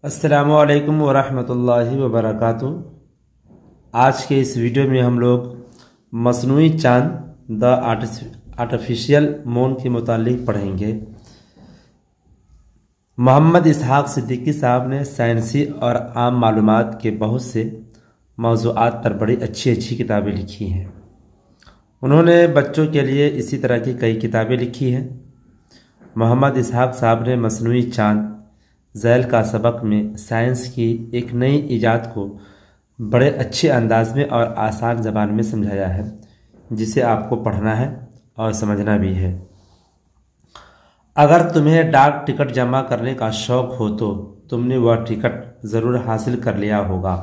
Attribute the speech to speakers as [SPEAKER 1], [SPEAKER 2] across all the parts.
[SPEAKER 1] अस्सलामुअलैकुम वरहमतुल्लाहि वबरकातुहू। आज के इस वीडियो में हम लोग मसनूई चाँद द आर्टिफिशियल मून के मुतालिक पढ़ेंगे। मोहम्मद इसहाक सिद्दीकी साहब ने साइंसी और आम मालूमात के बहुत से मौज़ूआत पर बड़ी अच्छी किताबें लिखी हैं। उन्होंने बच्चों के लिए इसी तरह की कई किताबें लिखी हैं। मोहम्मद इसहाक साहब ने मसनूई चाँद ज़ैल का सबक में साइंस की एक नई इजाद को बड़े अच्छे अंदाज में और आसान ज़बान में समझाया है, जिसे आपको पढ़ना है और समझना भी है। अगर तुम्हें डाक टिकट जमा करने का शौक़ हो तो तुमने वह टिकट ज़रूर हासिल कर लिया होगा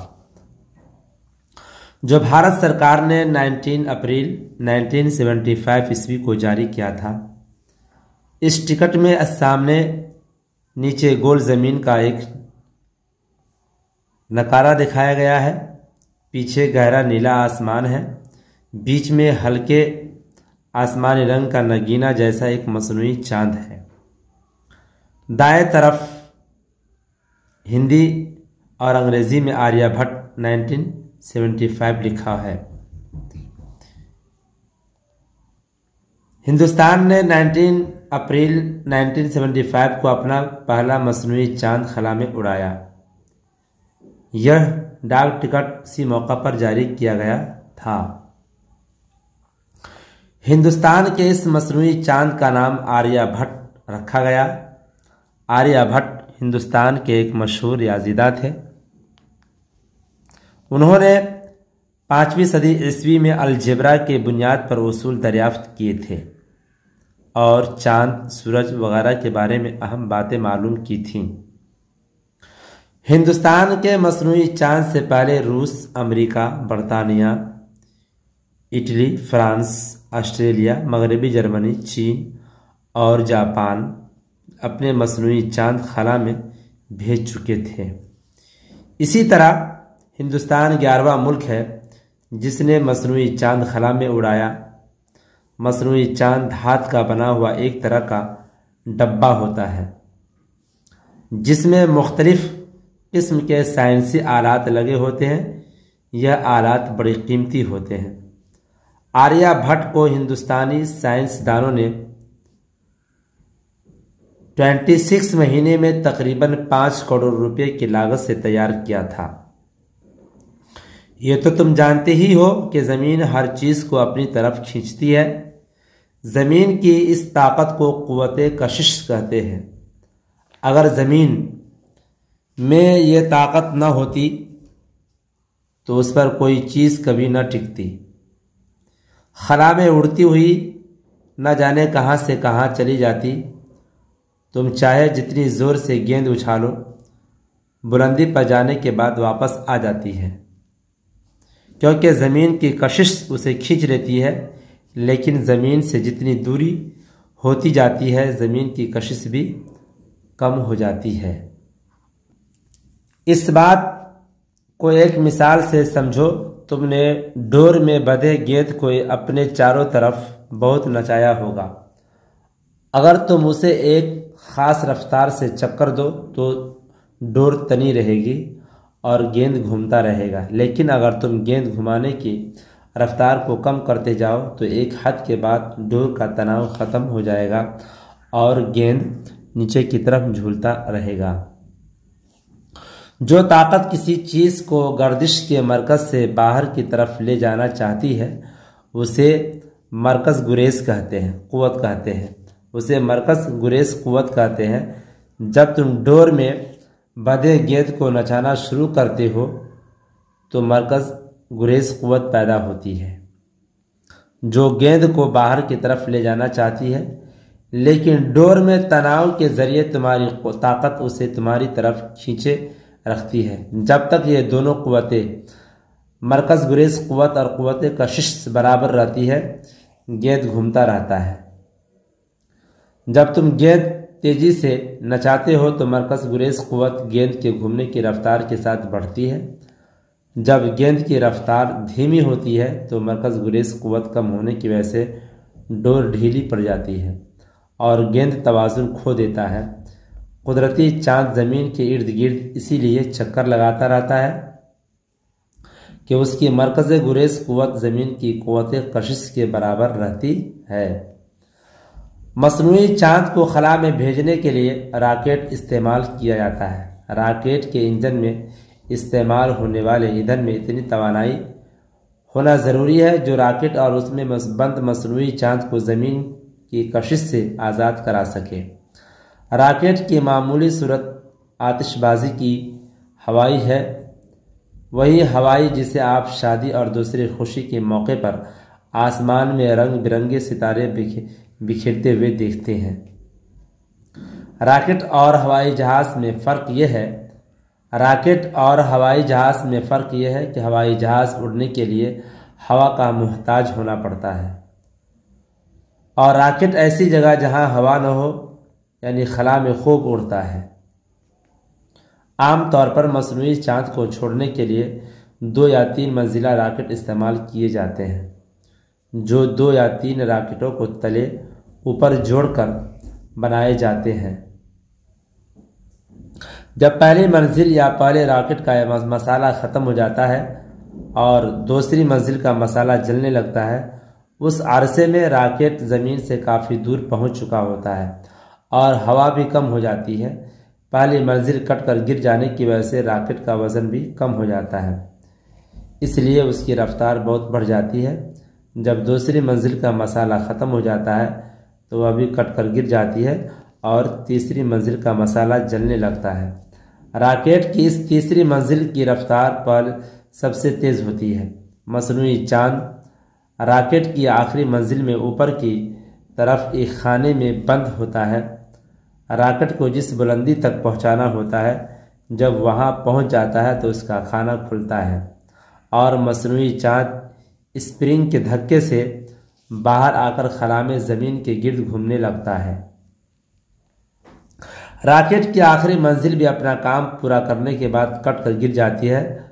[SPEAKER 1] जो भारत सरकार ने 19 अप्रैल 1975 ईस्वी को जारी किया था। इस टिकट में सामने नीचे गोल ज़मीन का एक नकारा दिखाया गया है, पीछे गहरा नीला आसमान है, बीच में हल्के आसमानी रंग का नगीना जैसा एक मसनूई चाँद है। दाएं तरफ हिंदी और अंग्रेज़ी में आर्यभट्ट 1975 लिखा है। हिंदुस्तान ने 19 अप्रैल 1975 को अपना पहला मसनूई चाँद खला में उड़ाया। यह डाक टिकट इसी मौका पर जारी किया गया था। हिंदुस्तान के इस मसनूई चाँद का नाम आर्यभट्ट रखा गया। आर्यभट्ट हिंदुस्तान के एक मशहूर रियाज़ीदां थे। उन्होंने 5वीं सदी ईस्वी में अलजेब्रा के बुनियाद पर उसूल दरियाफ्त किए थे और चाँद, सूरज वगैरह के बारे में अहम बातें मालूम की थीं। हिंदुस्तान के मसनूई चाँद से पहले रूस, अमेरिका, बरतानिया, इटली, फ्रांस, ऑस्ट्रेलिया, मगरबी जर्मनी, चीन और जापान अपने मसनूई चाँद खला में भेज चुके थे। इसी तरह हिंदुस्तान 11वां मुल्क है जिसने मसनूई चाँद खला में उड़ाया। मसनूई चाँद धात का बना हुआ एक तरह का डब्बा होता है जिसमें मुख्तलिफ किस्म के साइंसी आलात लगे होते हैं। यह आलात बड़े कीमती होते हैं। आर्यभट्ट को हिंदुस्तानी साइंसदानों ने 26 महीने में तकरीबन 5 करोड़ रुपए की लागत से तैयार किया था। ये तो तुम जानते ही हो कि ज़मीन हर चीज़ को अपनी तरफ खींचती है। ज़मीन की इस ताकत को क़ुव्वत-ए कशिश कहते हैं। अगर ज़मीन में ये ताकत न होती तो उस पर कोई चीज़ कभी न टिकती। खला में उड़ती हुई न जाने कहाँ से कहाँ चली जाती। तुम चाहे जितनी ज़ोर से गेंद उछालो, बुलंदी पर जाने के बाद वापस आ जाती है, क्योंकि ज़मीन की कशिश उसे खींच लेती है। लेकिन ज़मीन से जितनी दूरी होती जाती है, ज़मीन की कशिश भी कम हो जाती है। इस बात को एक मिसाल से समझो। तुमने डोर में बंधे गेंद को अपने चारों तरफ बहुत नचाया होगा। अगर तुम उसे एक ख़ास रफ्तार से चक्कर दो तो डोर तनी रहेगी और गेंद घूमता रहेगा। लेकिन अगर तुम गेंद घुमाने की रफ्तार को कम करते जाओ तो एक हद के बाद डोर का तनाव ख़त्म हो जाएगा और गेंद नीचे की तरफ झूलता रहेगा। जो ताकत किसी चीज़ को गर्दिश के मरकज़ से बाहर की तरफ ले जाना चाहती है उसे मरकज़ गुरेज कहते हैं, क़ुव्वत कहते हैं। उसे मरकज़ गुरेज क़ुव्वत कहते हैं। जब तुम डोर में बंधे गेंद को नचाना शुरू करते हो तो मरकज़ गुरेज क़ुव्वत पैदा होती है जो गेंद को बाहर की तरफ ले जाना चाहती है। लेकिन डोर में तनाव के ज़रिए तुम्हारी ताकत उसे तुम्हारी तरफ खींचे रखती है। जब तक ये दोनों क़ुव्वतें मरकज़ गुरेज क़ुव्वत और क़ुव्वत कशिश बराबर रहती है, गेंद घूमता रहता है। जब तुम गेंद तेज़ी से नचाते हो तो मरकज़ गुरेज क़ुव्वत गेंद के घूमने की रफ्तार के साथ बढ़ती है। जब गेंद की रफ्तार धीमी होती है तो मरकज़ गुरेज क़ुव्वत कम होने की वजह से डोर ढीली पड़ जाती है और गेंद तवाज़ुन खो देता है कुदरती चांद ज़मीन के इर्द गिर्द इसीलिए चक्कर लगाता रहता है कि उसकी मरकज़ गुरेज़ क़ुव्वत ज़मीन की क़ुव्वत कशिश के बराबर रहती है। मसनूई चांद को खला में भेजने के लिए रॉकेट इस्तेमाल किया जाता है। रॉकेट के इंजन में इस्तेमाल होने वाले ईंधन में इतनी तवानाई होना ज़रूरी है जो रॉकेट और उसमें बंद मसनूई चांद को ज़मीन की कशिश से आज़ाद करा सके। रॉकेट की मामूली सूरत आतिशबाजी की हवाई है, वही हवाई जिसे आप शादी और दूसरी खुशी के मौके पर आसमान में रंग बिरंगे सितारे बिखरते हुए देखते हैं। रॉकेट और हवाई जहाज़ में फ़र्क यह है कि हवाई जहाज़ उड़ने के लिए हवा का मुहताज होना पड़ता है और रॉकेट ऐसी जगह जहां हवा न हो यानी खला में खूब उड़ता है। आम तौर पर मसनूई चांद को छोड़ने के लिए 2 या 3 मंजिला रॉकेट इस्तेमाल किए जाते हैं, जो 2 या 3 रॉकेटों को तले ऊपर जोड़कर बनाए जाते हैं। जब पहली मंजिल या पहले रॉकेट का मसाला ख़त्म हो जाता है और दूसरी मंजिल का मसाला जलने लगता है, उस अरसे में रॉकेट ज़मीन से काफ़ी दूर पहुंच चुका होता है और हवा भी कम हो जाती है। पहली मंजिल कटकर गिर जाने की वजह से रॉकेट का वज़न भी कम हो जाता है, इसलिए उसकी रफ्तार बहुत बढ़ जाती है। जब दूसरी मंजिल का मसाला ख़त्म हो जाता है तो वह भी कटकर गिर जाती है और तीसरी मंजिल का मसाला जलने लगता है। रॉकेट की इस तीसरी मंजिल की रफ्तार पर सबसे तेज़ होती है। मसनूई चांद रॉकेट की आखिरी मंजिल में ऊपर की तरफ एक खाने में बंद होता है। रॉकेट को जिस बुलंदी तक पहुंचाना होता है, जब वहां पहुंच जाता है तो उसका खाना खुलता है और मसनूई चांद स्प्रिंग के धक्के से बाहर आकर खला में ज़मीन के गिर्द घूमने लगता है। रॉकेट की आखिरी मंजिल भी अपना काम पूरा करने के बाद कट कर गिर जाती है।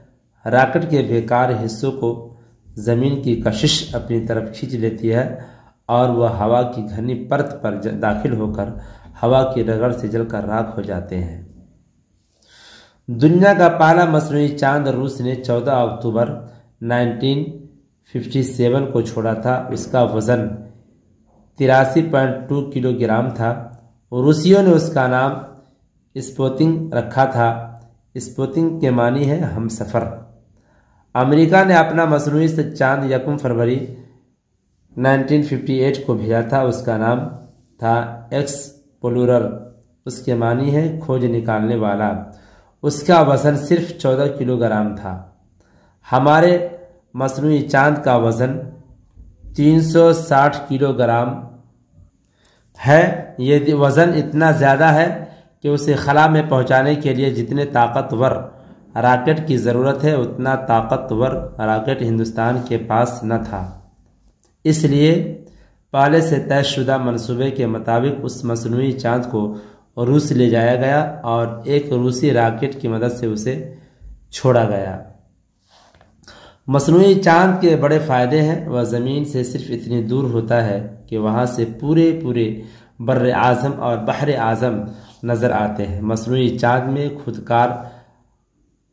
[SPEAKER 1] रॉकेट के बेकार हिस्सों को ज़मीन की कशिश अपनी तरफ खींच लेती है और वह हवा की घनी परत पर दाखिल होकर हवा की रगड़ से जलकर राख हो जाते हैं। दुनिया का पहला मसनूई चांद रूस ने 14 अक्टूबर 1957 को छोड़ा था। उसका वज़न 83.2 किलोग्राम था। रूसियों ने उसका नाम स्पुतनिक रखा था। स्पुतनिक के मानी है हमसफ़र। अमेरिका ने अपना मसनूई चांद 1 फरवरी 1958 को भेजा था। उसका नाम था एक्सप्लोरर। उसके मानी है खोज निकालने वाला। उसका वज़न सिर्फ 14 किलोग्राम था। हमारे मसनूई चांद का वज़न 360 किलोग्राम है। ये वज़न इतना ज़्यादा है कि उसे खला में पहुंचाने के लिए जितने ताकतवर रॉकेट की ज़रूरत है उतना ताकतवर रॉकेट हिंदुस्तान के पास न था। इसलिए पहले से तयशुदा मंसूबे के मुताबिक उस मसनूई चांद को रूस ले जाया गया और एक रूसी रॉकेट की मदद से उसे छोड़ा गया। मसनूई चांद के बड़े फ़ायदे हैं। वह ज़मीन से सिर्फ इतनी दूर होता है कि वहाँ से पूरे बर्र आज़म और बहर आज़म नज़र आते हैं। मसनूई चांद में खुदकार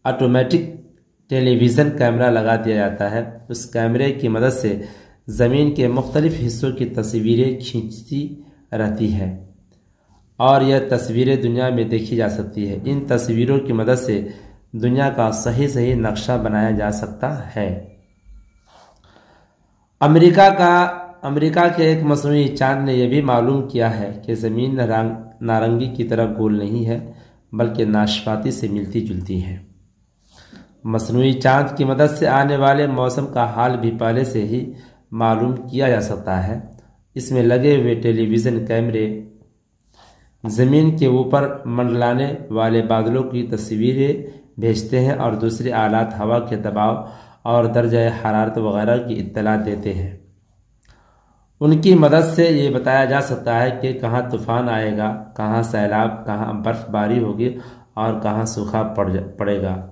[SPEAKER 1] ऑटोमेटिक टेलीविज़न कैमरा लगा दिया जाता है। उस कैमरे की मदद से ज़मीन के मुख्तलिफ हिस्सों की तस्वीरें खींचती रहती है और यह तस्वीरें दुनिया में देखी जा सकती है। इन तस्वीरों की मदद से दुनिया का सही नक्शा बनाया जा सकता है। अमेरिका के एक मसनूई चांद ने यह भी मालूम किया है कि ज़मीन नारंगी की तरह गोल नहीं है बल्कि नाशपाती से मिलती जुलती है। मसनूई चांद की मदद से आने वाले मौसम का हाल भी पहले से ही मालूम किया जा सकता है। इसमें लगे हुए टेलीविज़न कैमरे ज़मीन के ऊपर मंडलाने वाले बादलों की तस्वीरें भेजते हैं और दूसरे आलात हवा के दबाव और दर्जा हरारत वगैरह की इत्तला देते हैं। उनकी मदद से ये बताया जा सकता है कि कहाँ तूफ़ान आएगा, कहाँ सैलाब, कहाँ बर्फ़बारी होगी और कहाँ सूखा पड़ेगा।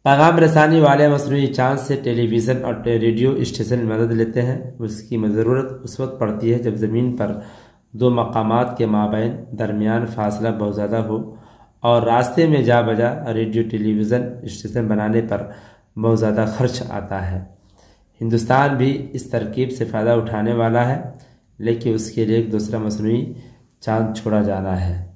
[SPEAKER 1] पैगाम रसानी वाले मसनूई चांद से टेलीविज़न और रेडियो स्टेशन मदद लेते हैं। उसकी ज़रूरत उस वक्त पड़ती है जब ज़मीन पर दो मकामात के माबैन दरमियान फासला बहुत ज़्यादा हो और रास्ते में जा बजा रेडियो टेलीविज़न स्टेशन बनाने पर बहुत ज़्यादा खर्च आता है। हिंदुस्तान भी इस तरकीब से फ़ायदा उठाने वाला है, लेकिन उसके लिए एक दूसरा मसनूई चांद छोड़ा जाना है।